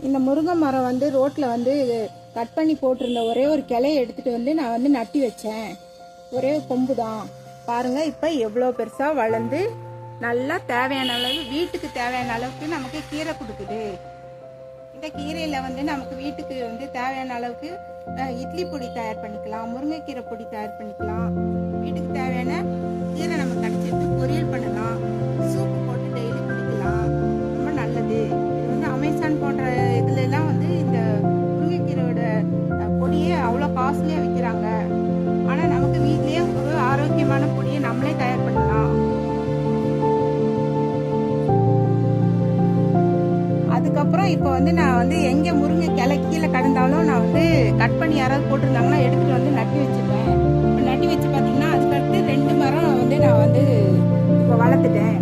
இந்த முருங்கை மரம் வந்து ரோட்டில் வந்து கட் பண்ணி போட்டிருந்த ஒரே ஒரு கிளையை எடுத்துகிட்டு வந்து நான் வந்து நட்டி வச்சேன். ஒரே கொம்பு தான் பாருங்கள். இப்போ எவ்வளோ பெருசாக வளர்ந்து நல்லா தேவையான அளவு வீட்டுக்கு தேவையான அளவுக்கு நமக்கு கீரை கொடுக்குது. இந்த கீரையில் வந்து நமக்கு வீட்டுக்கு வந்து தேவையான அளவுக்கு இட்லி பொடி தயார் பண்ணிக்கலாம், முருங்கைக்கீரை பொடி தயார் பண்ணிக்கலாம். வீட்டுக்கு தேவையான கீரை நம்ம கடிச்சிட்டு பொரியல் பண்ணலாம், சூப்பு போட்டு டெய்லி குடிக்கலாம். ரொம்ப நல்லது. இது வந்து அமேசான் போன்ற இதுலலாம் வந்து இந்த முருங்கைக்கீரையோட பொடியை அவ்வளோ காஸ்ட்லியாக விற்கிறாங்க. ஆனால் நமக்கு வீட்லேயே ஒரு ஆரோக்கியமான பொடியை நம்மளே தயார் பண்ணலாம். அதுக்கப்புறம் இப்போ வந்து நான் வந்து எங்கே முருங்கை கிளை கீழே கடந்தாலும் நான் வந்து கட் பண்ணி யாராவது போட்டிருந்தாங்கன்னா எடுத்துகிட்டு வந்து நட்டி வச்சுப்பேன். இப்போ நட்டி வச்சு பார்த்தீங்கன்னா அதுக்கடுத்து 2 மரம் வந்து நான் வந்து இப்போ வளர்த்துட்டேன்.